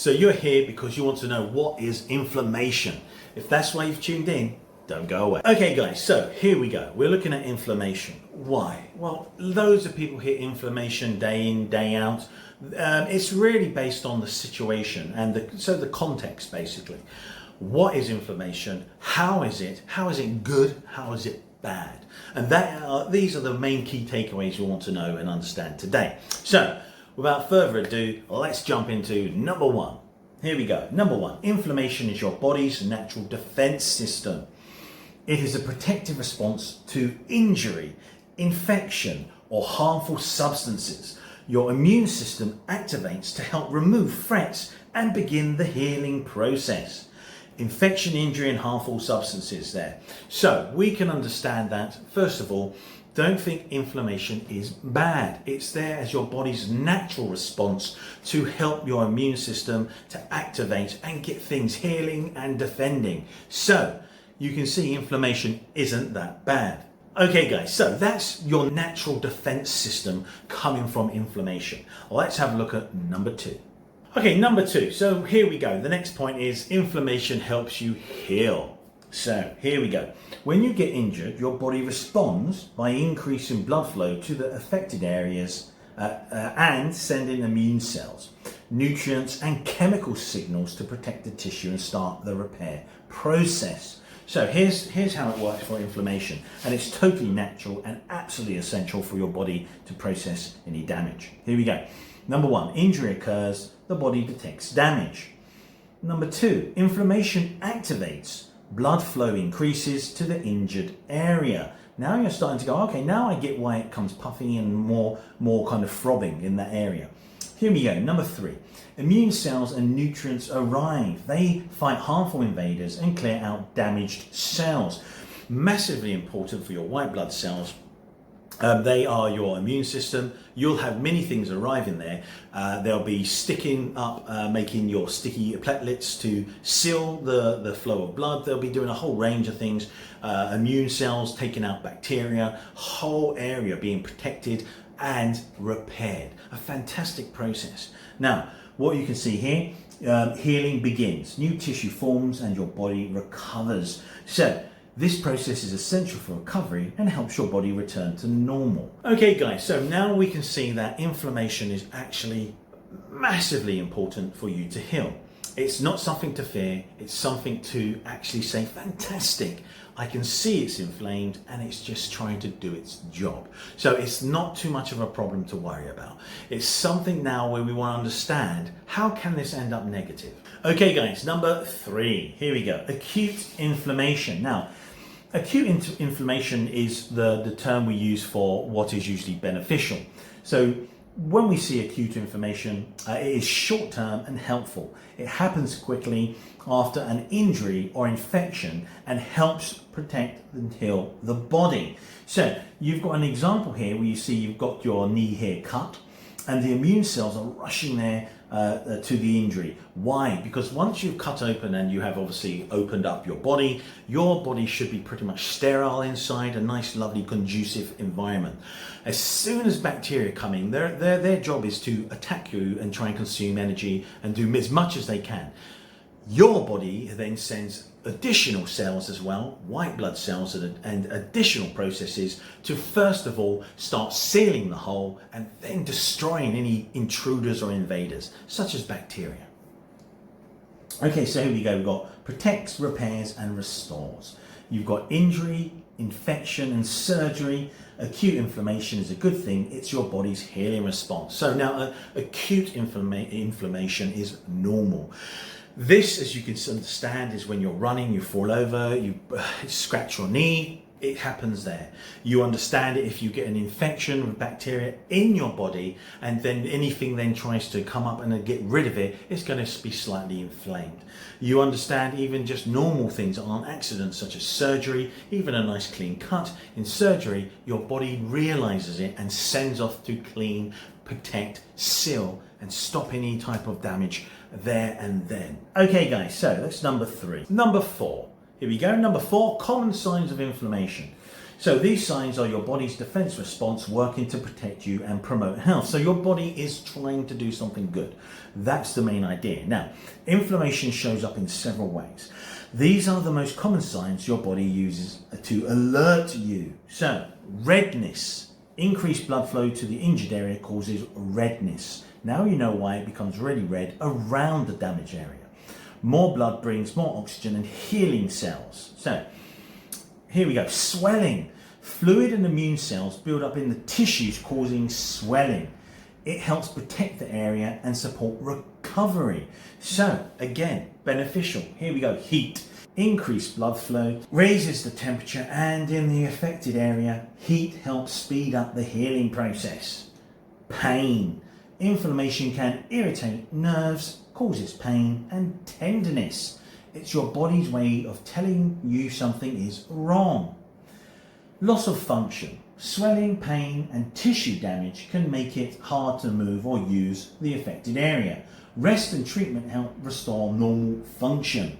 So you're here because you want to know what is inflammation. If that's why you've tuned in, don't go away. Okay guys, so here we go. We're looking at inflammation. Why? Well, loads of people hit inflammation day in, day out. It's really based on the situation and the context basically. What is inflammation? How is it? How is it good? How is it bad? And these are the main key takeaways you want to know and understand today. So without further ado, let's jump into number one. Here we go. Number one, inflammation is your body's natural defense system. It is a protective response to injury, infection, or harmful substances. Your immune system activates to help remove threats and begin the healing process. Infection, injury, and harmful substances there. So we can understand that, first of all, don't think inflammation is bad. It's there as your body's natural response to help your immune system to activate and get things healing and defending. So you can see inflammation isn't that bad. Okay guys, so that's your natural defense system coming from inflammation. Let's have a look at number two. Okay, number two. So here we go. The next point is inflammation helps you heal. So here we go. When you get injured, your body responds by increasing blood flow to the affected areas and sending immune cells, nutrients and chemical signals to protect the tissue and start the repair process. So here's how it works for inflammation, and it's totally natural and absolutely essential for your body to process any damage. Here we go. Number one, injury occurs, the body detects damage. Number two, inflammation activates, blood flow increases to the injured area. Now you're starting to go, okay, now I get why it comes puffy and more kind of throbbing in that area. Here we go. Number three, immune cells and nutrients arrive. They fight harmful invaders and clear out damaged cells. Massively important for your white blood cells. They are your immune system. You'll have many things arrive in there. They'll be sticking up, making your sticky platelets to seal the flow of blood. They'll be doing a whole range of things. Immune cells taking out bacteria, whole area being protected and repaired. A fantastic process. Now, what you can see here, healing begins. New tissue forms and your body recovers. So this process is essential for recovery and helps your body return to normal. Okay guys, so now we can see that inflammation is actually massively important for you to heal. It's not something to fear, it's something to actually say, fantastic, I can see it's inflamed and it's just trying to do its job. So it's not too much of a problem to worry about. It's something now where we want to understand, how can this end up negative? Okay guys, number three, here we go, acute inflammation. Now, acute inflammation is the term we use for what is usually beneficial. So when we see acute inflammation, it is short-term and helpful. It happens quickly after an injury or infection and helps protect and heal the body. So you've got an example here where you see you've got your knee here cut and the immune cells are rushing there to the injury. Why? Because once you've cut open and you have obviously opened up your body should be pretty much sterile inside, a nice, lovely, conducive environment. As soon as bacteria come in, their job is to attack you and try and consume energy and do as much as they can. Your body then sends additional cells as well, white blood cells and additional processes to first of all start sealing the hole and then destroying any intruders or invaders, such as bacteria. Okay, so here we go. We've got protects, repairs and restores. You've got injury, infection and surgery. Acute inflammation is a good thing. It's your body's healing response. So now acute inflammation is normal. This, as you can understand, is when you're running, you fall over, you scratch your knee, it happens there. You understand it if you get an infection with bacteria in your body and then anything then tries to come up and get rid of it, it's going to be slightly inflamed. You understand even just normal things aren't accidents, such as surgery, even a nice clean cut. In surgery, your body realizes it and sends off to clean, protect, seal and stop any type of damage there and then. Okay guys, so that's number three. Number four, here we go. Number four, common signs of inflammation. So these signs are your body's defense response working to protect you and promote health. So your body is trying to do something good. That's the main idea. Now, inflammation shows up in several ways. These are the most common signs your body uses to alert you. So, redness. Increased blood flow to the injured area causes redness. Now you know why it becomes really red around the damaged area. More blood brings more oxygen and healing cells. So, here we go. Swelling. Fluid and immune cells build up in the tissues causing swelling. It helps protect the area and support recovery. So, again, beneficial. Here we go. Heat. Increased blood flow raises the temperature, and in the affected area, heat helps speed up the healing process. Pain. Inflammation can irritate nerves, causes pain and tenderness. It's your body's way of telling you something is wrong. Loss of function. Swelling, pain and tissue damage can make it hard to move or use the affected area. Rest and treatment help restore normal function.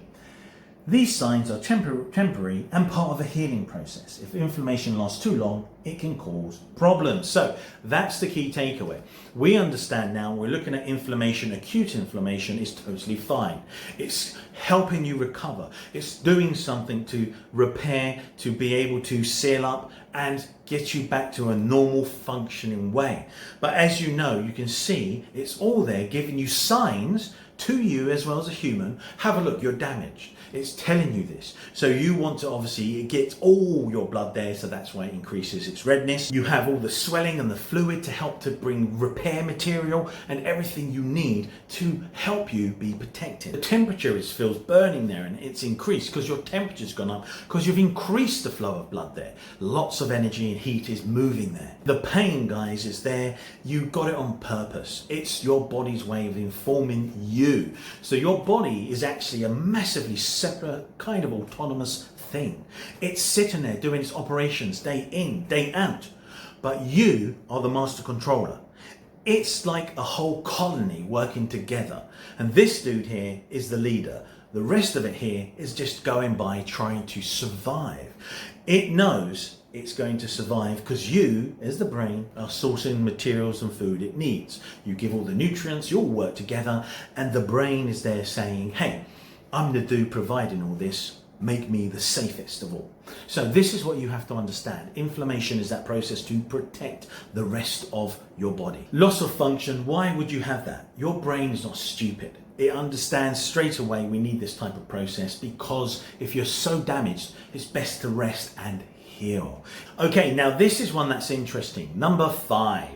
These signs are temporary and part of a healing process. If inflammation lasts too long, it can cause problems. So that's the key takeaway. We understand now we're looking at inflammation. Acute inflammation is totally fine. It's helping you recover. It's doing something to repair, to be able to seal up and get you back to a normal functioning way. But as you know, you can see it's all there giving you signs to you as well as a human. Have a look, you're damaged. It's telling you this. So you want to obviously get all your blood there, so that's why it increases its redness. You have all the swelling and the fluid to help to bring repair material and everything you need to help you be protected. The temperature feels burning there, and it's increased because your temperature's gone up because you've increased the flow of blood there. Lots of energy and heat is moving there. The pain, guys, is there. You got it on purpose. It's your body's way of informing you. So your body is actually a massively separate kind of autonomous thing. It's sitting there doing its operations day in, day out. But you are the master controller. It's like a whole colony working together. And this dude here is the leader. The rest of it here is just going by trying to survive. It knows it's going to survive because you, as the brain, are sourcing materials and food it needs. You give all the nutrients, you all work together, and the brain is there saying, hey, I'm the dude providing all this, make me the safest of all. So this is what you have to understand. Inflammation is that process to protect the rest of your body. Loss of function, why would you have that? Your brain is not stupid. It understands straight away we need this type of process because if you're so damaged, it's best to rest and heal. Okay, now this is one that's interesting. Number 5,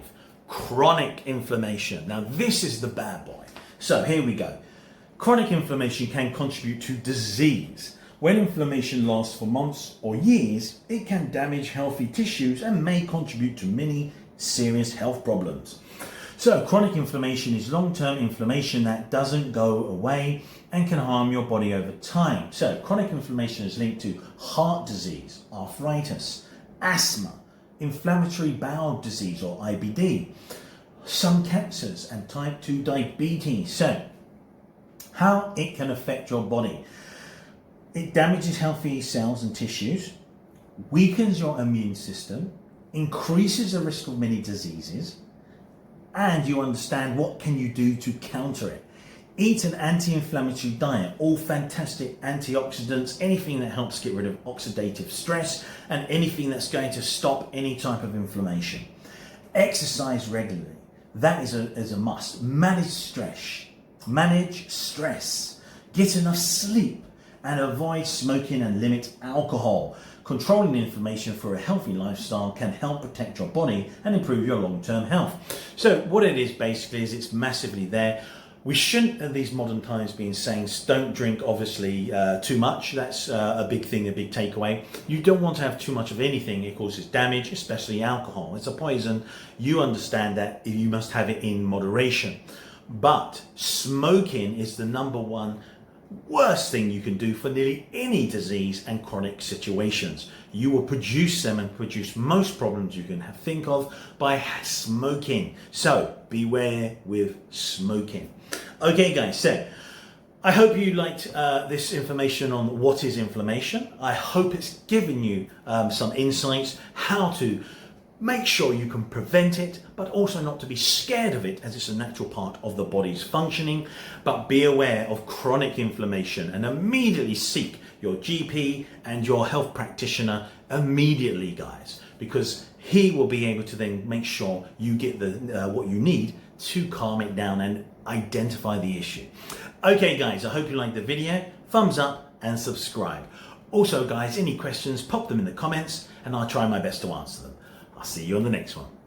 chronic inflammation. Now this is the bad boy. So here we go. Chronic inflammation can contribute to disease. When inflammation lasts for months or years, it can damage healthy tissues and may contribute to many serious health problems. So chronic inflammation is long-term inflammation that doesn't go away and can harm your body over time. So chronic inflammation is linked to heart disease, arthritis, asthma, inflammatory bowel disease or IBD, some cancers and type 2 diabetes. So how it can affect your body. It damages healthy cells and tissues, weakens your immune system, increases the risk of many diseases, and you understand what can you do to counter it. Eat an anti-inflammatory diet, all fantastic antioxidants, anything that helps get rid of oxidative stress and anything that's going to stop any type of inflammation. Exercise regularly, that is a must. Manage stress, get enough sleep, and avoid smoking and limit alcohol. Controlling inflammation for a healthy lifestyle can help protect your body and improve your long-term health. So what it is basically is it's massively there. We shouldn't at these modern times be saying don't drink obviously too much. That's a big thing, a big takeaway. You don't want to have too much of anything. It causes damage, especially alcohol. It's a poison. You understand that you must have it in moderation. But smoking is the number one worst thing you can do for nearly any disease and chronic situations. You will produce them and produce most problems you can think of by smoking. So beware with smoking. Okay guys, so I hope you liked this information on what is inflammation. I hope it's given you some insights how to make sure you can prevent it, but also not to be scared of it, as it's a natural part of the body's functioning. But be aware of chronic inflammation and immediately seek your GP and your health practitioner immediately, guys, because he will be able to then make sure you get the what you need to calm it down and identify the issue. Okay guys, I hope you liked the video. Thumbs up and subscribe. Also guys, any questions, pop them in the comments and I'll try my best to answer them. I'll see you on the next one.